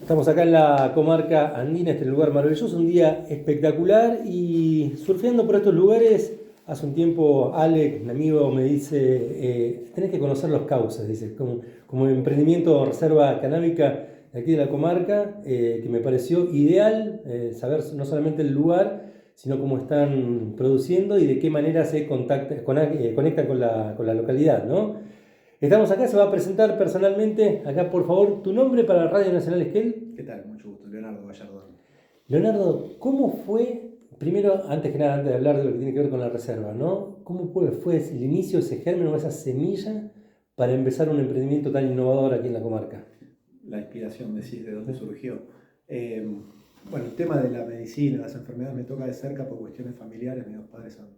Estamos acá en la comarca andina, este lugar maravilloso, un día espectacular y surfeando por estos lugares, hace un tiempo Alec, mi amigo, me dice, tenés que conocer los cauces, dice, como emprendimiento o reserva canábica de aquí de la comarca, que me pareció ideal saber no solamente el lugar, sino cómo están produciendo y de qué manera se conectan con la localidad, ¿no? Estamos acá, se va a presentar personalmente. Acá, por favor, tu nombre para la Radio Nacional Esquel. ¿Qué tal? Mucho gusto, Leonardo Gallardón. Leonardo, ¿cómo fue, primero, antes que nada, antes de hablar de lo que tiene que ver con la reserva, ¿no? ¿Cómo fue el inicio, ese germen o esa semilla para empezar un emprendimiento tan innovador aquí en la comarca? La inspiración, decís, de dónde surgió. Bueno, el tema de la medicina, las enfermedades me toca de cerca por cuestiones familiares. Mis dos padres han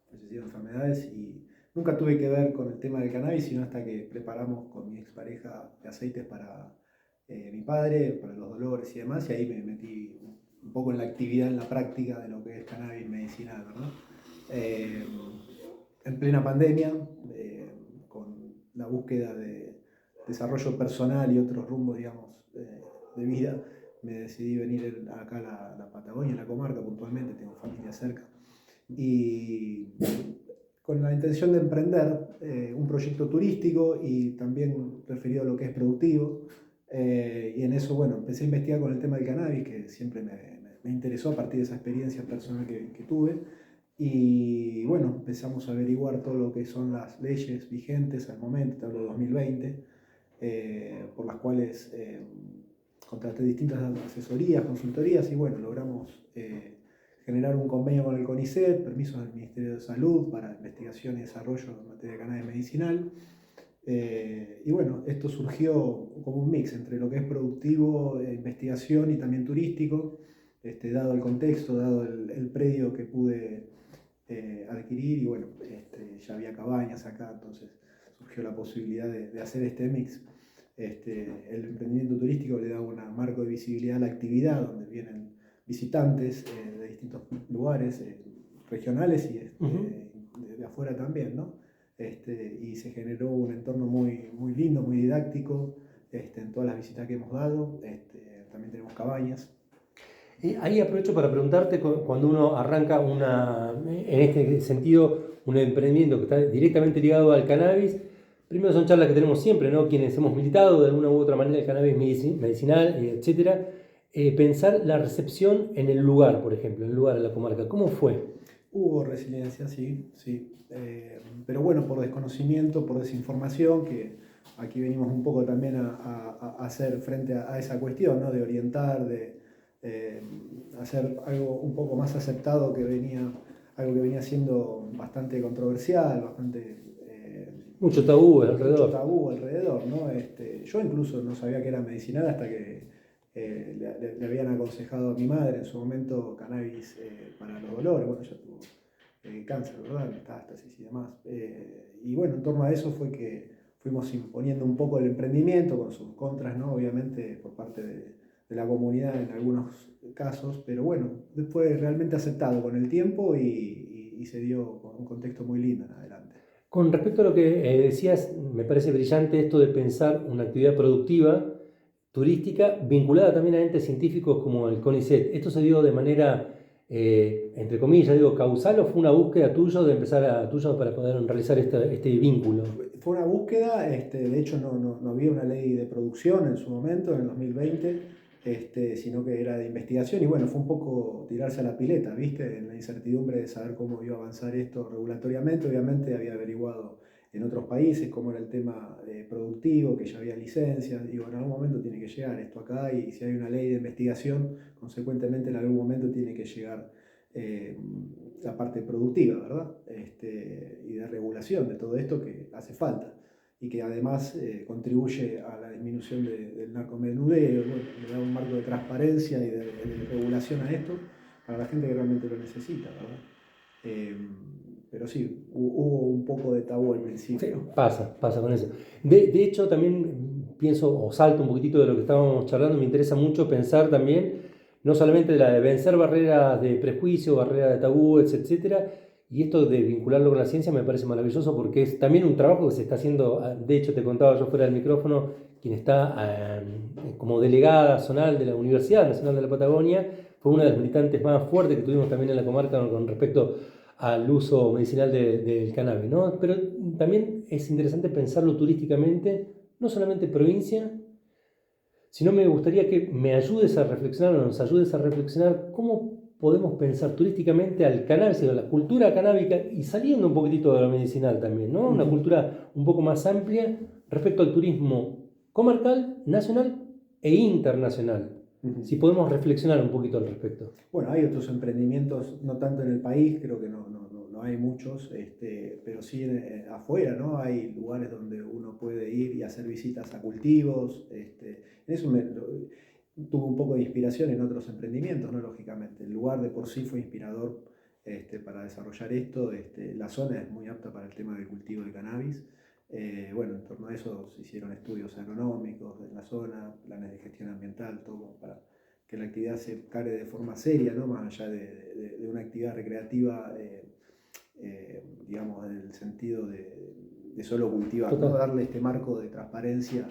fallecido de enfermedades y nunca tuve que ver con el tema del cannabis, sino hasta que preparamos con mi expareja aceites para mi padre, para los dolores y demás, y ahí me metí un poco en la actividad, en la práctica de lo que es cannabis medicinal, ¿no? En plena pandemia, con la búsqueda de desarrollo personal y otros rumbos, digamos, de vida, me decidí venir acá a la Patagonia, a la comarca puntualmente, tengo familia cerca, y con la intención de emprender un proyecto turístico y también referido a lo que es productivo. Y en eso, bueno, empecé a investigar con el tema del cannabis, que siempre me interesó a partir de esa experiencia personal que tuve. Y bueno, empezamos a averiguar todo lo que son las leyes vigentes al momento, te hablo de 2020, por las cuales contraté distintas asesorías, consultorías y bueno, logramos generar un convenio con el CONICET, permisos del Ministerio de Salud para investigación y desarrollo en materia de cannabis medicinal. Y bueno, esto surgió como un mix entre lo que es productivo, investigación y también turístico, dado el contexto, dado el predio que pude adquirir y bueno, ya había cabañas acá, entonces surgió la posibilidad de hacer este mix. El emprendimiento turístico le da un marco de visibilidad a la actividad, donde vienen visitantes de distintos lugares regionales y de afuera también, ¿no? Y se generó un entorno muy lindo, muy didáctico en todas las visitas que hemos dado. También tenemos cabañas. Ahí aprovecho para preguntarte, cuando uno arranca en este sentido, un emprendimiento que está directamente ligado al cannabis, primero son charlas que tenemos siempre, ¿no? Quienes hemos militado de alguna u otra manera el cannabis medicinal, etcétera. Pensar la recepción en el lugar, por ejemplo, en el lugar de la comarca. ¿Cómo fue? Hubo resiliencia, sí, sí. Pero bueno, por desconocimiento, por desinformación, que aquí venimos un poco también a hacer frente a esa cuestión, ¿no? De orientar, de hacer algo un poco más aceptado algo que venía siendo bastante controversial, bastante... Mucho tabú alrededor. Mucho tabú alrededor, ¿no? Yo incluso no sabía que era medicinal hasta que le habían aconsejado a mi madre en su momento cannabis para los dolores. Bueno, ella tuvo cáncer, ¿verdad? Metástasis y demás. Y bueno, en torno a eso fue que fuimos imponiendo un poco el emprendimiento con sus contras, ¿no? Obviamente por parte de la comunidad en algunos casos, pero bueno, fue realmente aceptado con el tiempo y se dio con un contexto muy lindo en adelante. Con respecto a lo que decías, me parece brillante esto de pensar una actividad productiva, turística, vinculada también a entes científicos como el CONICET. ¿Esto se dio de manera, entre comillas, digo, causal o fue una búsqueda tuya para poder realizar este vínculo? Fue una búsqueda, de hecho no había una ley de producción en su momento, en el 2020, sino que era de investigación y bueno, fue un poco tirarse a la pileta, ¿viste? En la incertidumbre de saber cómo iba a avanzar esto regulatoriamente. Obviamente había averiguado en otros países cómo era el tema productivo, que ya había licencias. Digo, en algún momento tiene que llegar esto acá y si hay una ley de investigación, consecuentemente en algún momento tiene que llegar la parte productiva, ¿verdad? Y de regulación de todo esto que hace falta y que además contribuye a la disminución del narcomenudeo, bueno, le da un marco de transparencia y de regulación a esto para la gente que realmente lo necesita, ¿verdad? Pero sí, hubo un poco de tabú al principio. Sí, pasa con eso. De hecho, también pienso, o salto un poquitito de lo que estábamos charlando, me interesa mucho pensar también, no solamente de vencer barreras de prejuicio, barreras de tabúes, etcétera, y esto de vincularlo con la ciencia me parece maravilloso porque es también un trabajo que se está haciendo. De hecho, te contaba yo fuera del micrófono quien está como delegada zonal de la Universidad Nacional de la Patagonia, fue una de las militantes más fuertes que tuvimos también en la comarca con respecto al uso medicinal del cannabis, ¿no? Pero también es interesante pensarlo turísticamente, no solamente provincia, sino me gustaría que me ayudes a reflexionar o nos ayudes a reflexionar cómo podemos pensar turísticamente al cannabis, a la cultura canábica y saliendo un poquitito de lo medicinal también, ¿no? Una cultura un poco más amplia respecto al turismo comarcal, nacional e internacional. Si podemos reflexionar un poquito al respecto. Bueno, hay otros emprendimientos, no tanto en el país, creo que no hay muchos, pero sí afuera, ¿no? Hay lugares donde uno puede ir y hacer visitas a cultivos. En eso tuve un poco de inspiración en otros emprendimientos, ¿no? Lógicamente. El lugar de por sí fue inspirador para desarrollar esto. La zona es muy apta para el tema del cultivo de cannabis. Bueno, en torno a eso se hicieron estudios agronómicos en la zona, planes de gestión ambiental, todo para que la actividad se care de forma seria, ¿no? Más allá de una actividad recreativa, digamos, en el sentido de solo cultivar, ¿no? Darle este marco de transparencia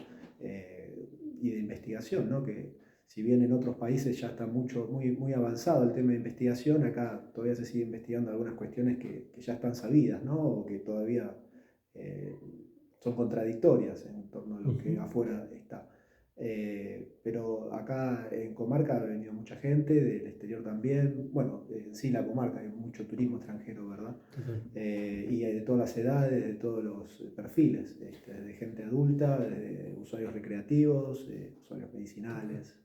y de investigación, ¿no? Que si bien en otros países ya está muy avanzado el tema de investigación, acá todavía se sigue investigando algunas cuestiones que ya están sabidas, ¿no? O que todavía son contradictorias en torno a lo que afuera está. Pero acá en comarca ha venido mucha gente, del exterior también. Bueno, en sí la comarca, hay mucho turismo extranjero, ¿verdad? Y de todas las edades, de todos los perfiles, de gente adulta, de usuarios recreativos, usuarios medicinales.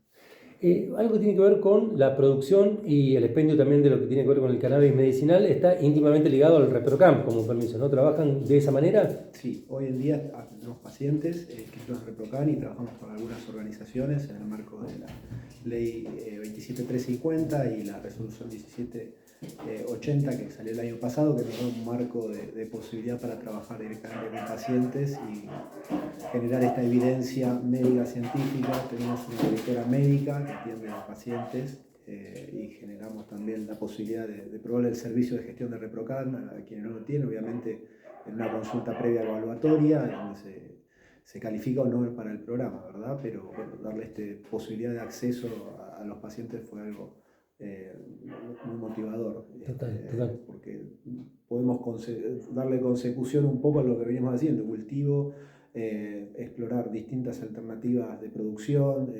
Algo que tiene que ver con la producción y el expendio también de lo que tiene que ver con el cannabis medicinal está íntimamente ligado al ReproCam, como permiso, ¿no? ¿Trabajan de esa manera? Sí, hoy en día tenemos pacientes que son ReproCam y trabajamos con algunas organizaciones en el marco de la ley 27350 y la resolución 1780 que salió el año pasado, que nos da un marco de posibilidad para trabajar directamente con pacientes y generar esta evidencia médica científica. Tenemos una directora médica que atiende a pacientes y generamos también la posibilidad de probar el servicio de gestión de ReproCam a quienes no lo tienen, obviamente en una consulta previa evaluatoria donde se califica o no para el programa, ¿verdad? Pero bueno, darle posibilidad de acceso a los pacientes fue algo muy motivador. Total. Porque podemos darle consecución un poco a lo que venimos haciendo, cultivo, explorar distintas alternativas de producción,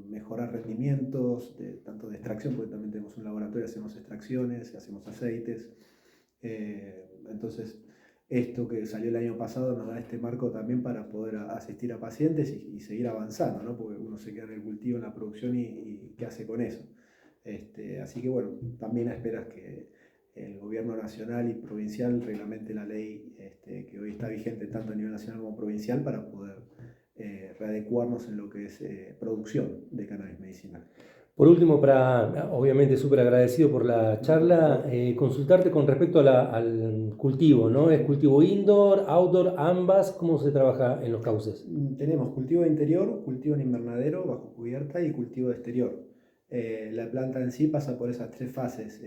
mejorar rendimientos, tanto de extracción, porque también tenemos un laboratorio, hacemos extracciones, hacemos aceites. Entonces, esto que salió el año pasado nos da este marco también para poder asistir a pacientes y seguir avanzando, ¿no? Porque uno se queda en el cultivo, en la producción y ¿qué hace con eso? Así que bueno, también a esperas que el gobierno nacional y provincial reglamente la ley que hoy está vigente tanto a nivel nacional como provincial para poder readecuarnos en lo que es producción de cannabis medicinal. Por último, obviamente súper agradecido por la charla, consultarte con respecto al cultivo, ¿no? ¿Es cultivo indoor, outdoor, ambas? ¿Cómo se trabaja en los cauces? Tenemos cultivo de interior, cultivo en invernadero, bajo cubierta y cultivo de exterior. La planta en sí pasa por esas tres fases,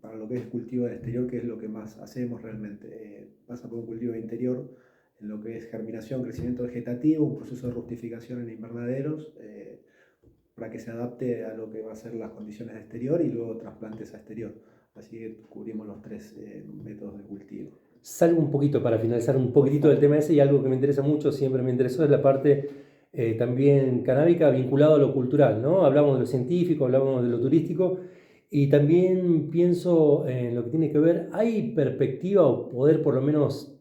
para lo que es cultivo de exterior, que es lo que más hacemos realmente. Pasa por un cultivo de interior, en lo que es germinación, crecimiento vegetativo, un proceso de rustificación en invernaderos, para que se adapte a lo que va a ser las condiciones de exterior y luego trasplantes a exterior. Así que cubrimos los tres métodos de cultivo. Salgo un poquito para finalizar un poquitito del tema ese y algo que me interesa mucho, siempre me interesó, es la parte también canábica vinculado a lo cultural, ¿no? Hablamos de lo científico, hablamos de lo turístico y también pienso en lo que tiene que ver, ¿hay perspectiva o poder por lo menos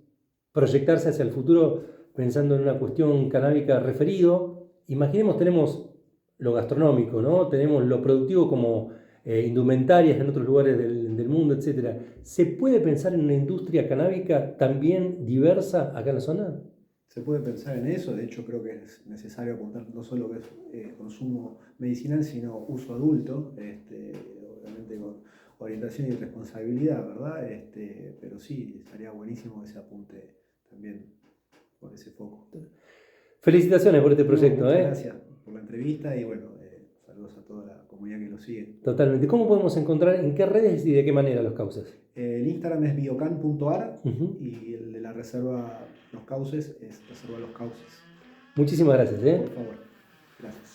proyectarse hacia el futuro pensando en una cuestión canábica referido? Imaginemos, tenemos lo gastronómico, ¿no? Tenemos lo productivo como indumentarias en otros lugares del mundo, etc. ¿Se puede pensar en una industria canábica también diversa acá en la zona? Se puede pensar en eso, de hecho creo que es necesario apuntar no solo que es consumo medicinal, sino uso adulto, obviamente con orientación y responsabilidad, ¿verdad? Pero sí, estaría buenísimo que se apunte también por ese foco. Felicitaciones por este proyecto. Muchas gracias por la entrevista y bueno, saludos a toda la comunidad que lo sigue. Totalmente. ¿Cómo podemos encontrar, en qué redes y de qué manera los cauces? El Instagram es biocan.ar y el de la reserva Los Cauces es reserva Los Cauces. Muchísimas gracias, ¿eh? Por favor. Gracias.